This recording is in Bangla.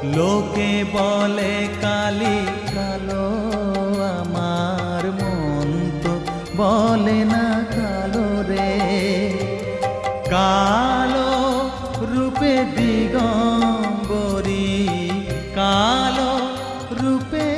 লোকে বলে কালি কালো, আমার মন তো বলে না কালো রে। কালো রূপে দিগম্বরী, কালো রূপে